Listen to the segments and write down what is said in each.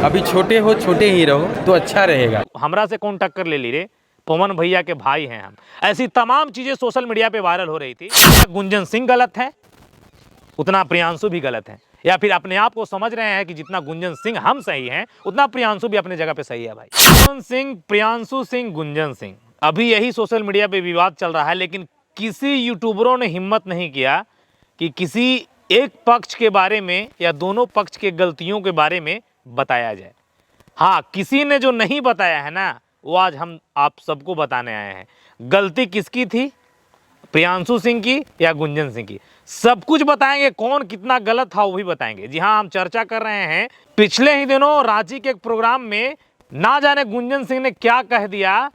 अभी छोटे हो, छोटे ही रहो तो अच्छा रहेगा। हमरा से कौन टक्कर ले ली रे, पवन भैया के भाई हैं हम। ऐसी तमाम चीजें सोशल मीडिया पे वायरल हो रही थी। गुंजन सिंह गलत है उतना प्रियांशु भी गलत है, या फिर अपने आप को समझ रहे हैं कि जितना गुंजन सिंह हम सही हैं उतना प्रियांशु भी अपने जगह पे सही है। भाई पवन सिंह, प्रियांशु सिंह, गुंजन सिंह, अभी यही सोशल मीडिया पे विवाद चल रहा है। लेकिन किसी यूट्यूबरों ने हिम्मत नहीं किया कि किसी एक पक्ष के बारे में या दोनों पक्ष के गलतियों के बारे में बताया जाए। हाँ, किसी ने जो नहीं बताया है ना, वो आज हम आप सबको बताने आए हैं। गलती किसकी थी, प्रियांशु सिंह की या गुंजन सिंह की? सब कुछ बताएंगे, कौन कितना गलत था वो भी बताएंगे। जी हाँ, हम चर्चा कर रहे हैं पिछले ही दिनों रांची के एक प्रोग्राम में ना जाने गुंजन सिंह ने क्या कह दिया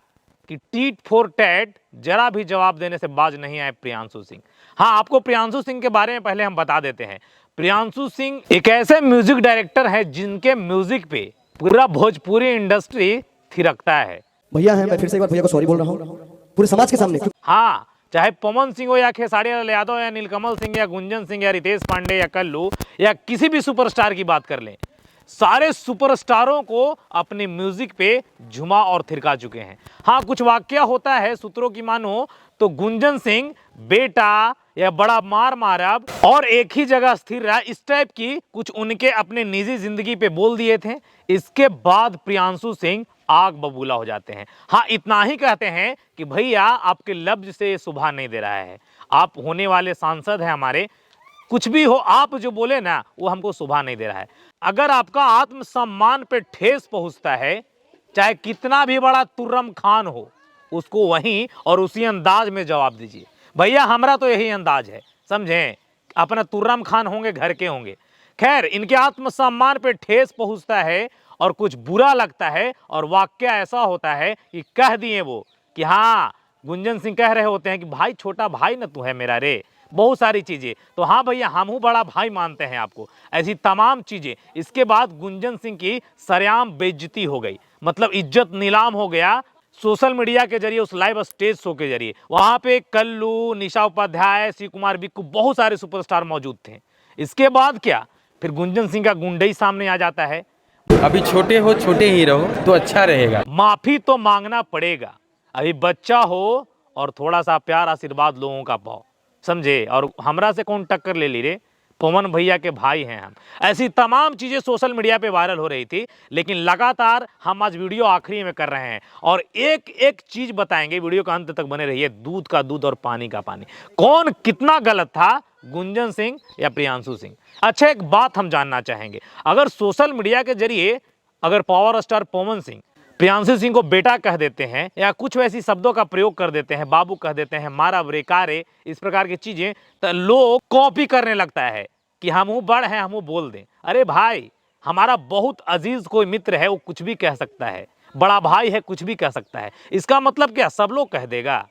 कि टीट फॉर टैट, जरा भी जवाब देने से बाज नहीं आए प्रियांशु सिंह। हाँ, आपको प्रियांशु सिंह के बारे में पहले हम बता देते हैं। प्रियांशु सिंह एक ऐसे म्यूजिक डायरेक्टर है जिनके म्यूजिक पे पूरा भोजपुरी इंडस्ट्री थिरकता है। भैया है, मैं फिर से एक बार भैया को सॉरी बोल रहा हूँ पूरे समाज के सामने। हाँ, चाहे पवन सिंह हो या खेसारी लाल यादव या नीलकमल सिंह या गुंजन सिंह या रितेश पांडे या कल्लू या किसी भी सुपरस्टार की बात कर लें, सारे सुपरस्टारों को अपने म्यूजिक पे झुमा और थिरका चुके हैं। हाँ, कुछ वाकया होता है, सूत्रों की मानो तो गुंजन सिंह बेटा या बड़ा मार मारब और एक ही जगह स्थिर रहा, इस टाइप की कुछ उनके अपने निजी जिंदगी पे बोल दिए थे। इसके बाद प्रियांशु सिंह आग बबूला हो जाते हैं। हाँ, इतना ही कहते हैं कि भैया आपके लफ्ज से ये शोभा नहीं दे रहा है, आप होने वाले सांसद हैं हमारे, कुछ भी हो आप जो बोले ना वो हमको शोभा नहीं दे रहा है। अगर आपका आत्मसम्मान पे ठेस पहुंचता है, चाहे कितना भी बड़ा तुर्रम खान हो, उसको वहीं और उसी अंदाज में जवाब दीजिए। भैया हमारा तो यही अंदाज है, समझें, अपना तुर्रम खान होंगे, घर के होंगे। खैर, इनके आत्मसम्मान पे ठेस पहुंचता है और कुछ बुरा लगता है और वाक्य ऐसा होता है कि कह दिए वो कि हाँ, गुंजन सिंह कह रहे होते हैं कि भाई छोटा भाई न तू है मेरा रे, बहुत सारी चीजें। तो हाँ भैया, हम हूँ बड़ा भाई मानते हैं आपको, ऐसी तमाम चीजें। इसके बाद गुंजन सिंह की सरेआम बेइज्जती हो गई, मतलब इज्जत नीलाम हो गया सोशल मीडिया के जरिए, उस लाइव स्टेज शो के जरिए। वहां पे कल्लू, निशा उपाध्याय, शिव कुमार बिक्कू, बहुत सारे सुपरस्टार मौजूद थे। इसके बाद क्या, फिर गुंजन सिंह का गुंडई सामने आ जाता है। अभी छोटे हो, छोटे ही रहो तो अच्छा रहेगा। माफी तो मांगना पड़ेगा, अभी बच्चा हो और थोड़ा सा प्यार आशीर्वाद लोगों का पाओ, समझे। और हमरा से कौन टक्कर ले ली रे, पवन भैया के भाई हैं हम। ऐसी तमाम चीजें सोशल मीडिया पे वायरल हो रही थी, लेकिन लगातार हम आज वीडियो आखिरी में कर रहे हैं और एक एक चीज बताएंगे। वीडियो का अंत तक बने रहिए। दूध का दूध और पानी का पानी, कौन कितना गलत था, गुंजन सिंह या प्रियांशु सिंह? अच्छा, एक बात हम जानना चाहेंगे, अगर सोशल मीडिया के जरिए अगर पावर स्टार पवन सिंह प्रियांशु सिंह को बेटा कह देते हैं या कुछ वैसी शब्दों का प्रयोग कर देते हैं, बाबू कह देते हैं, मारा ब्रेकारे, इस प्रकार की चीजें, तो लोग कॉपी करने लगता है कि हम बड़ हैं, हम बोल दें। अरे भाई, हमारा बहुत अजीज कोई मित्र है, वो कुछ भी कह सकता है, बड़ा भाई है, कुछ भी कह सकता है। इसका मतलब क्या, सब लोग कह देगा?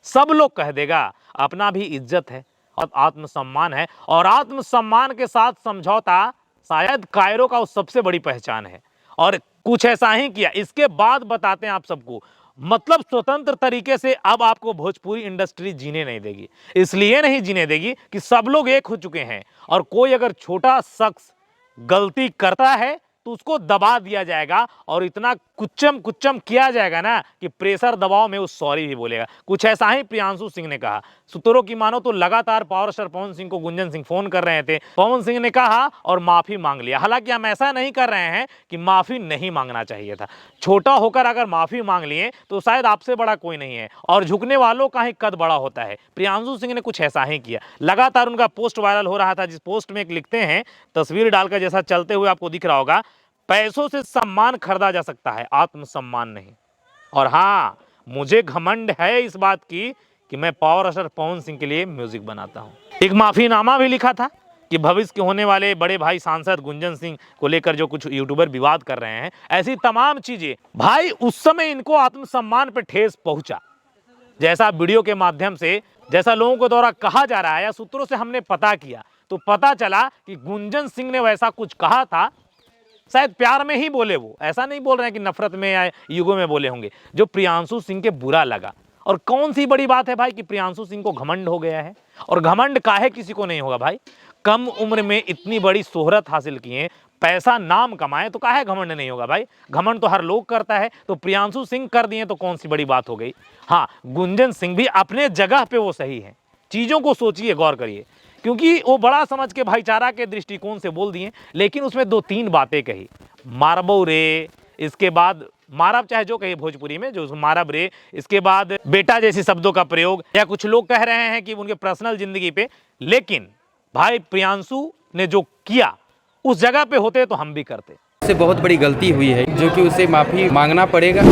सब लोग कह देगा? अपना भी इज्जत है और आत्मसम्मान है, और आत्मसम्मान के साथ समझौता शायद कायरो का उस सबसे बड़ी पहचान है। और कुछ ऐसा ही किया। इसके बाद बताते हैं आप सबको, मतलब स्वतंत्र तरीके से अब आपको भोजपुरी इंडस्ट्री जीने नहीं देगी। इसलिए नहीं जीने देगी कि सब लोग एक हो चुके हैं, और कोई अगर छोटा शख्स गलती करता है तो उसको दबा दिया जाएगा और इतना कुचम कुचम किया जाएगा ना कि प्रेशर दबाव में वो सॉरी भी बोलेगा। कुछ ऐसा ही प्रियांशु सिंह ने कहा। सूत्रों की मानो तो लगातार पावर स्टार पवन सिंह को गुंजन सिंह फोन कर रहे थे, पवन सिंह ने कहा और माफी मांग लिया। हालांकि हम ऐसा नहीं कर रहे हैं कि माफी नहीं मांगना चाहिए था, छोटा होकर अगर माफी मांग लिए तो शायद आपसे बड़ा कोई नहीं है, और झुकने वालों का ही कद बड़ा होता है। प्रियांशु सिंह ने कुछ ऐसा ही किया। लगातार उनका पोस्ट वायरल हो रहा था, जिस पोस्ट में एक लिखते हैं, तस्वीर डालकर जैसा चलते हुए आपको दिख रहा होगा, पैसों से सम्मान खरीदा जा सकता है, आत्मसम्मान नहीं। और हाँ, मुझे घमंड है इस बात की कि मैं पावर स्टार पवन सिंह के लिए म्यूजिक बनाता हूं। एक माफीनामा भी लिखा था कि भविष्य के होने वाले बड़े भाई सांसद गुंजन सिंह को लेकर जो कुछ यूट्यूबर विवाद कर रहे हैं, ऐसी तमाम चीजें। भाई, उस समय इनको आत्मसम्मान पर ठेस पहुंचा, जैसा वीडियो के माध्यम से, जैसा लोगों के द्वारा कहा जा रहा है या सूत्रों से हमने पता किया, तो पता चला कि गुंजन सिंह ने वैसा कुछ कहा था, शायद प्यार में ही बोले, वो ऐसा नहीं बोल रहे हैं कि नफरत में या ईगो में बोले होंगे, जो प्रियांशु सिंह के बुरा लगा। और कौन सी बड़ी बात है भाई कि प्रियांशु सिंह को घमंड हो गया है, और घमंड काहे किसी को नहीं होगा भाई। कम उम्र में इतनी बड़ी शोहरत हासिल किए, पैसा नाम कमाए तो काहे घमंड नहीं होगा भाई। घमंड तो हर लोग करता है, तो प्रियांशु सिंह कर दिए तो कौन सी बड़ी बात हो गई। हाँ, गुंजन सिंह भी अपने जगह पे वो सही है। चीज़ों को सोचिए, गौर करिए, क्योंकि वो बड़ा समझ के भाईचारा के दृष्टिकोण से बोल दिए, लेकिन उसमें दो तीन बातें कही, मारबो रे, इसके बाद मारब चाहे जो कहे भोजपुरी में, जो मारब रे, इसके बाद बेटा जैसे शब्दों का प्रयोग, या कुछ लोग कह रहे हैं कि उनके पर्सनल जिंदगी पे। लेकिन भाई प्रियांशु ने जो किया, उस जगह पे होते तो हम भी करते। उससे बहुत बड़ी गलती हुई है जो कि उसे माफ़ी मांगना पड़ेगा।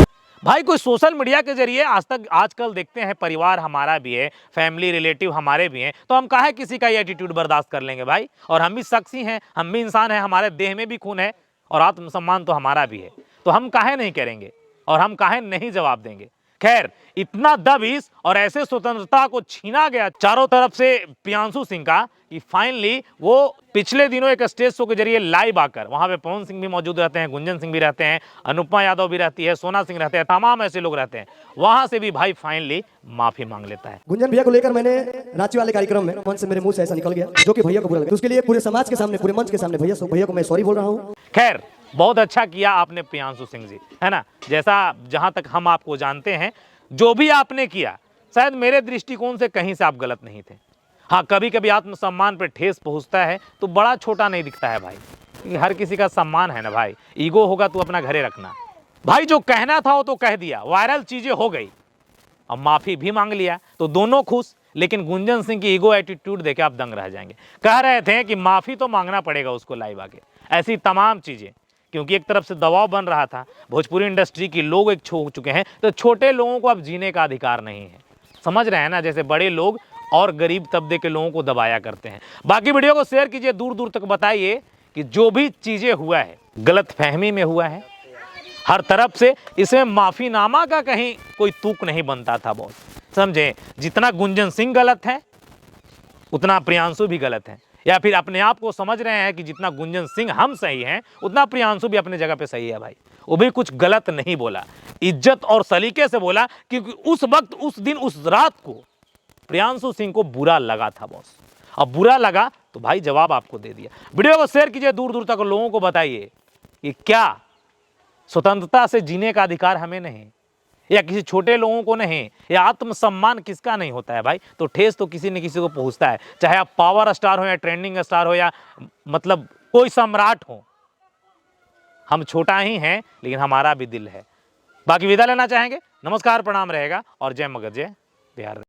भाई कोई सोशल मीडिया के जरिए आजकल देखते हैं, परिवार हमारा भी है, फैमिली रिलेटिव हमारे भी हैं, तो हम काहे किसी का ये एटीट्यूड बर्दाश्त कर लेंगे भाई। और हम भी शख्स ही हैं, हम भी इंसान हैं, हमारे देह में भी खून है और आत्मसम्मान तो हमारा भी है, तो हम काहे नहीं करेंगे और हम काहे नहीं जवाब देंगे। खैर, इतना दबिश और ऐसे स्वतंत्रता को छीना गया चारों तरफ से प्रियांशु सिंह का कि फाइनली वो पिछले दिनों एक स्टेज शो के जरिए लाइव आकर, वहां पे पवन सिंह भी मौजूद रहते हैं, गुंजन सिंह भी रहते हैं, अनुपमा यादव भी रहती है, सोना सिंह रहते हैं, तमाम ऐसे लोग रहते हैं, वहां से भी भाई फाइनली माफी मांग लेता है। गुंजन भैया को लेकर मैंने रांची वाले कार्यक्रम में मन से मेरे मुंह से ऐसा निकल गया जो कि भैया को बुरा लगा, तो उसके लिए पूरे समाज के सामने, पूरे मंच के सामने भैया को मैं सॉरी बोल रहा हूँ। खैर, बहुत अच्छा किया आपने प्रियांशु सिंह जी, है ना। जैसा जहां तक हम आपको जानते हैं, जो भी आपने किया, शायद मेरे दृष्टिकोण से कहीं से आप गलत नहीं थे। हाँ, कभी कभी आत्मसम्मान पे ठेस पहुंचता है तो बड़ा छोटा नहीं दिखता है भाई, क्योंकि हर किसी का सम्मान है ना भाई। ईगो होगा तो अपना घरे रखना भाई, जो कहना था वो तो कह दिया, वायरल चीजें हो गई, अब माफी भी मांग लिया तो दोनों खुश। लेकिन गुंजन सिंह की ईगो एटीट्यूड देखे आप दंग रह जाएंगे। कह रहे थे कि माफी तो मांगना पड़ेगा उसको लाइव आके, ऐसी तमाम चीजें, क्योंकि एक तरफ से दबाव बन रहा था, भोजपुरी इंडस्ट्री की लोग एक छो चुके हैं, तो छोटे लोगों को अब जीने का अधिकार नहीं है। समझ रहे हैं ना, जैसे बड़े लोग और गरीब तबके के लोगों को दबाया करते हैं। बाकी वीडियो को शेयर कीजिए, दूर दूर तक बताइए कि जो भी चीजें हुआ है गलत फहमी में हुआ है हर तरफ से, इसमें माफीनामा का कहीं कोई तुक नहीं बनता था बॉस, समझे। जितना गुंजन सिंह गलत है उतना प्रियांशु भी गलत है, या फिर अपने आप को समझ रहे हैं कि जितना गुंजन सिंह हम सही हैं उतना प्रियांशु भी अपने जगह पे सही है भाई। वो भी कुछ गलत नहीं बोला, इज्जत और सलीके से बोला, क्योंकि उस वक्त, उस दिन, उस रात को प्रियांशु सिंह को बुरा लगा था बॉस। अब बुरा लगा तो भाई जवाब आपको दे दिया। वीडियो को शेयर कीजिए, दूर दूर तक लोगों को बताइए कि क्या स्वतंत्रता से जीने का अधिकार हमें नहीं, या किसी छोटे लोगों को नहीं, या आत्मसम्मान किसका नहीं होता है भाई। तो ठेस तो किसी न किसी को पहुंचता है, चाहे आप पावर स्टार हो या ट्रेंडिंग स्टार हो या मतलब कोई सम्राट हो। हम छोटा ही हैं लेकिन हमारा भी दिल है। बाकी विदा लेना चाहेंगे, नमस्कार प्रणाम रहेगा और जय मगध, जय बिहार।